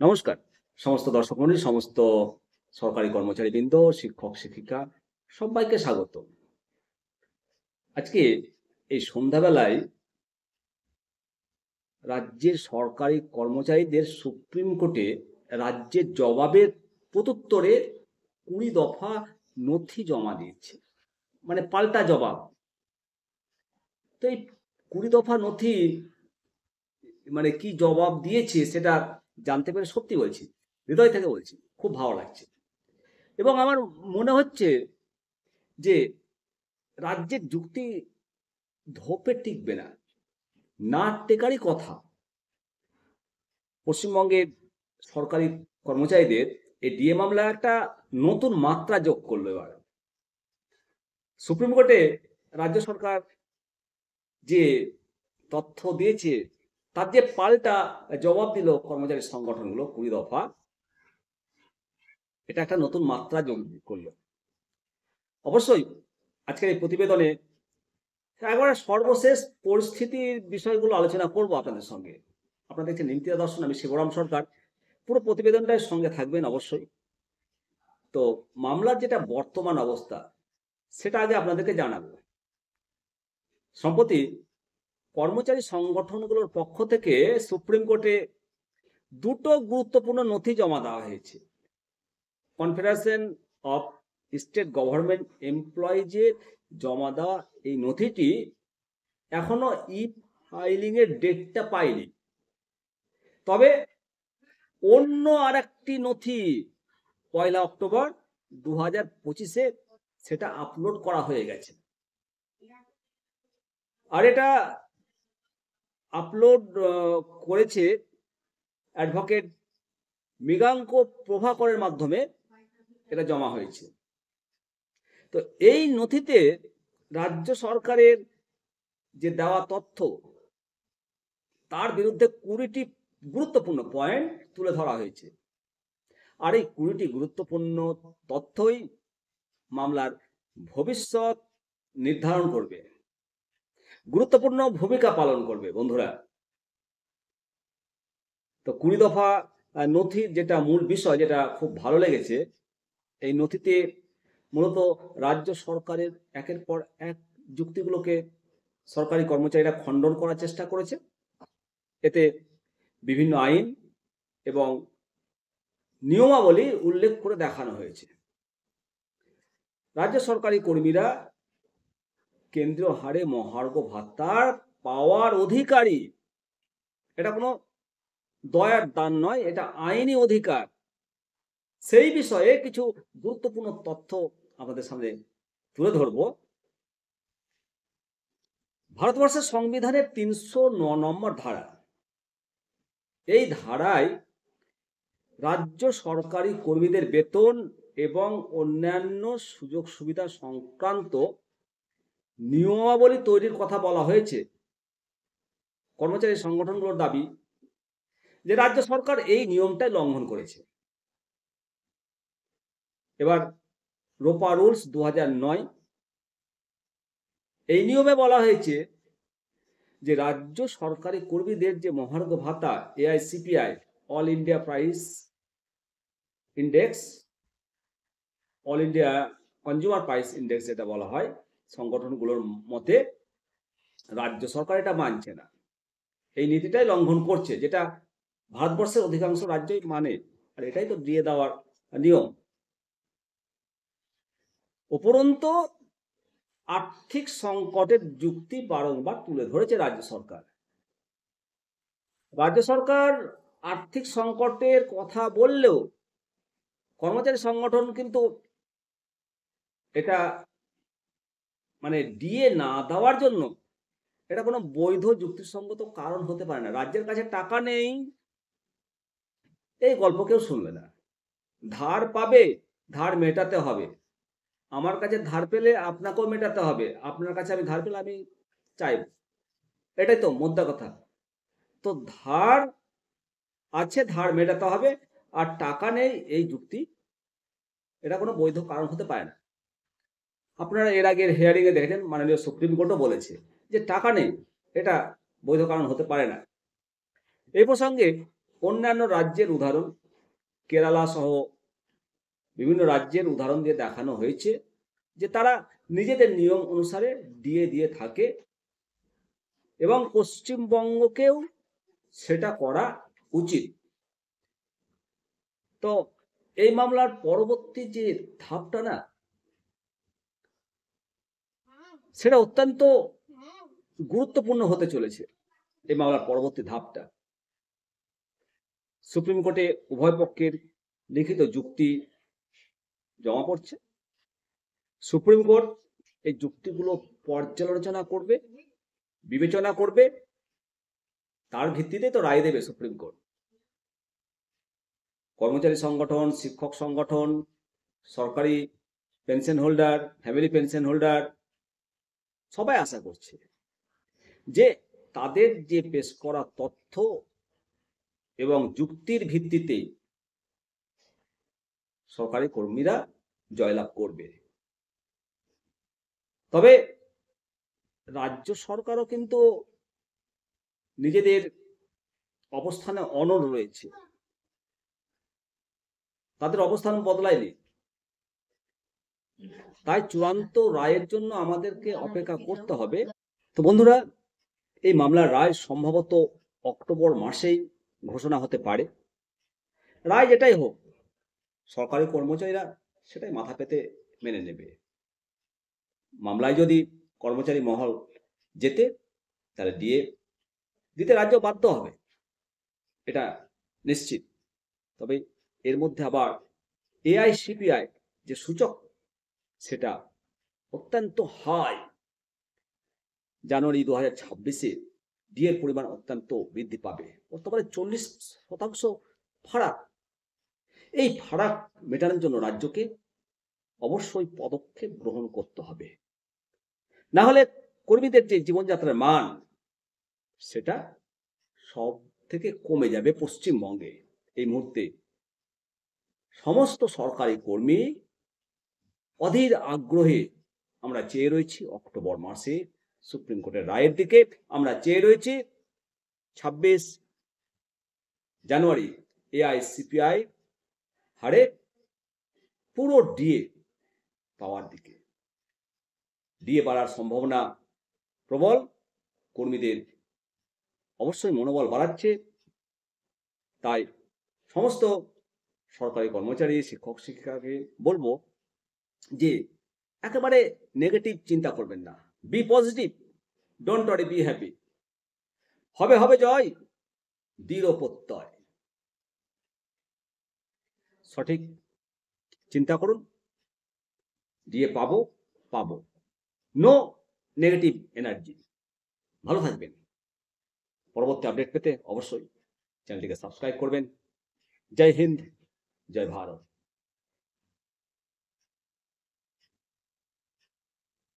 নমস্কার সমস্ত দর্শক মণ্ডলী, সমস্ত সরকারি কর্মচারীবৃন্দ, শিক্ষক শিক্ষিকা সবাইকে স্বাগত। আজকে এই সন্ধ্যাবেলায় রাজ্যের সরকারি কর্মচারীদের সুপ্রিম কোর্টে রাজ্যের জবাবের প্রত্যুত্তরে 20 দফা নথি জমা দিয়েছে, মানে পাল্টা জবাব। তো এই 20 দফা নথি মানে কি জবাব দিয়েছে সেটা জানতে পেরে সত্যি বলছি, হৃদয় থেকে বলছি, খুব ভালো লাগছে। এবং আমার মনে হচ্ছে যে রাজ্যের যুক্তি ধোপে টিকবে না, না টেকারই কথা। পশ্চিমবঙ্গের সরকারি কর্মচারীদের এই ডিএ মামলা একটা নতুন মাত্রা যোগ করলো। এবার সুপ্রিম কোর্টে রাজ্য সরকার যে তথ্য দিয়েছে তার যে পাল্টা জবাব দিল কর্মচারী সংগঠনগুলো 20 দফা, এটা একটা নতুন মাত্রা যোগ করলো। অবশ্যই আজকের এই প্রতিবেদনে একবারে সর্বশেষ পরিস্থিতির বিষয়গুলো আলোচনা করব আপনাদের সঙ্গে। আপনারা দেখছেন নিমতিদা দর্শন, আমি শিবরাম সরকার। পুরো প্রতিবেদনটার সঙ্গে থাকবেন অবশ্যই। তো মামলার যেটা বর্তমান অবস্থা সেটা আগে আপনাদেরকে জানাবো। সম্প্রতি কর্মচারী সংগঠনগুলোর পক্ষ থেকে সুপ্রিম কোর্টে দুটো গুরুত্বপূর্ণ নথি জমা দেওয়া হয়েছে। কনফেডারেশন অফ স্টেট গভর্নমেন্ট এমপ্লয়িজের জমা দেওয়া এই নথিটি এখনো ই ফাইলিং এর ডেটটা পায়নি, তবে অন্য আর একটি নথি 1 অক্টোবর 2025-এ সেটা আপলোড করা হয়ে গেছে। আর এটা আপলোড করেছে অ্যাডভোকেট মৃগাঙ্ক প্রভাকরের মাধ্যমে এটা জমা হয়েছে। তো এই নথিতে রাজ্য সরকারের যে দেওয়া তথ্য তার বিরুদ্ধে 20টি গুরুত্বপূর্ণ পয়েন্ট তুলে ধরা হয়েছে। আর এই 20টি গুরুত্বপূর্ণ তথ্যই মামলার ভবিষ্যৎ নির্ধারণ করবে, গুরুত্বপূর্ণ ভূমিকা পালন করবে বন্ধুরা। তো 20 দফা নথির যেটা মূল বিষয়, যেটা খুব ভালো লেগেছে, এই নথিতে মূলত রাজ্য সরকারের একের পর এক যুক্তিগুলোকে সরকারি কর্মচারীরা খণ্ডন করার চেষ্টা করেছে। এতে বিভিন্ন আইন এবং নিয়মাবলী উল্লেখ করে দেখানো হয়েছে। রাজ্য সরকারি কর্মীরা কেন্দ্রীয় হারে মহার্ঘ ভাতার পাওয়ার অধিকারী। এটা কোনো দয়ার দান নয়, এটা আইনি অধিকার। সেই বিষয়ে কিছু গুরুত্বপূর্ণ তথ্য আমাদের সামনে তুলে ধরব। ভারতবর্ষের সংবিধানের 309 নম্বর ধারা, এই ধারায় রাজ্য সরকারি কর্মীদের বেতন এবং অন্যান্য সুযোগ সুবিধা সংক্রান্ত নিয়মাবলী তৈরির কথা বলা হয়েছে। কর্মচারী সংগঠনগুলোর দাবি যে রাজ্য সরকার এই নিয়মটাই লঙ্ঘন করেছে। এবার রোপা রুলস 2009, এই নিয়মে বলা হয়েছে যে রাজ্য সরকারি কর্মীদের যে মহার্ঘ ভাতা AICPI, all India price index, all India consumer price index যেটা বলা হয়, সংগঠনগুলোর মতে রাজ্য সরকার এটা মানছে না, এই নীতিটাই লঙ্ঘন করছে, যেটা ভারতবর্ষের অধিকাংশ রাজ্যই মানে। আর এটাই তো দিয়ে দেওয়ার নিয়ম। উপরন্ত আর্থিক সংকটের যুক্তি বারংবার তুলে ধরেছে রাজ্য সরকার। রাজ্য সরকার আর্থিক সংকটের কথা বললেও কর্মচারী সংগঠন কিন্তু এটা মানে ডিএ না দেওয়ার জন্য এটা কোনো বৈধ যুক্তিসঙ্গত কারণ হতে পারে না। রাজ্যের কাছে টাকা নেই, এই গল্প কেউ শুনবে না। ধার পাবে, ধার মেটাতে হবে। আমার কাছে ধার পেলে আপনাকেও মেটাতে হবে, আপনার কাছে আমি ধার পেলে আমি চাইব, এটাই তো মোদ্দা কথা। তো ধার আছে, ধার মেটাতে হবে, আর টাকা নেই এই যুক্তি এটা কোনো বৈধ কারণ হতে পারে না। আপনারা এর আগের হিয়ারিং এ দেখেছেন, মাননীয় সুপ্রিম কোর্টও বলেছে যে টাকা নেই এটা বৈধ কারণ হতে পারে না। এই প্রসঙ্গে অন্যান্য রাজ্যের উদাহরণ, কেরালা সহ বিভিন্ন রাজ্যের উদাহরণ দিয়ে দেখানো হয়েছে যে তারা নিজেদের নিয়ম অনুসারে দিয়ে থাকে এবং পশ্চিমবঙ্গকেও সেটা করা উচিত। তো এই মামলার পরবর্তী যে ধাপটা না, সেটা অত্যন্ত গুরুত্বপূর্ণ হতে চলেছে। এই মামলার পরবর্তী ধাপটা, সুপ্রিম কোর্টে উভয় পক্ষের লিখিত যুক্তি জমা পড়ছে। সুপ্রিম কোর্ট এই যুক্তিগুলো পর্যালোচনা করবে, বিবেচনা করবে, তার ভিত্তিতে তো রায় দেবে সুপ্রিম কোর্ট। কর্মচারী সংগঠন, শিক্ষক সংগঠন, সরকারি pension holder, family pension holder সবাই আশা করছে যে তাদের যে পেশ করা তথ্য এবং যুক্তির ভিত্তিতে সরকারি কর্মীরা জয়লাভ করবে। তবে রাজ্য সরকারও কিন্তু নিজেদের অবস্থানে অনড় রয়েছে, তাদের অবস্থান বদলায়নি। তাই চূড়ান্ত রায়ের জন্য আমাদেরকে অপেক্ষা করতে হবে। তো বন্ধুরা, এই মামলার রায় সম্ভবত অক্টোবর মাসেই ঘোষণা হতে পারে। রায় যেটাই হোক, সরকারি কর্মচারীরা সেটাই মাথা পেতে মেনে নেবে। মামলায় যদি কর্মচারী মহল যেতে, তাহলে ডিএ দিতে রাজ্য বাধ্য হবে, এটা নিশ্চিত। তবে এর মধ্যে আবার এআইসিপিআই যে সূচক, সেটা অত্যন্ত হাই। জানুয়ারি 2026-এ ডিএর পরিমাণ অত্যন্ত বৃদ্ধি পাবে, বর্তমানে 40% ফারাক। এই ফারাক মেটানোর জন্য রাজ্যকে অবশ্যই পদক্ষেপ গ্রহণ করতে হবে, না হলে কর্মীদের যে জীবনযাত্রার মান, সেটা সব থেকে কমে যাবে পশ্চিমবঙ্গে। এই মুহূর্তে সমস্ত সরকারি কর্মী অধীর আগ্রহে আমরা চেয়ে রয়েছি অক্টোবর মাসে সুপ্রিম কোর্টের রায়ের দিকে। আমরা চেয়ে রয়েছি 26 জানুয়ারি এআইসিপিআই হারে পুরো ডিএ পাওয়ার দিকে। ডিএ বাড়ার সম্ভাবনা প্রবল, কর্মীদের অবশ্যই মনোবল বাড়াচ্ছে। তাই সমস্ত সরকারি কর্মচারী, শিক্ষক শিক্ষিকাকে বলবো যে একেবারে নেগেটিভ চিন্তা করবেন না, be positive, don't worry, be happy. হবে হবে জয়, দৃঢ় প্রত্যয়। সঠিক চিন্তা করুন, দিয়ে পাবো পাবো, নো নেগেটিভ এনার্জি। ভালো থাকবেন। পরবর্তী আপডেট পেতে অবশ্যই চ্যানেলটিকে সাবস্ক্রাইব করবেন। জয় হিন্দ, জয় ভারত।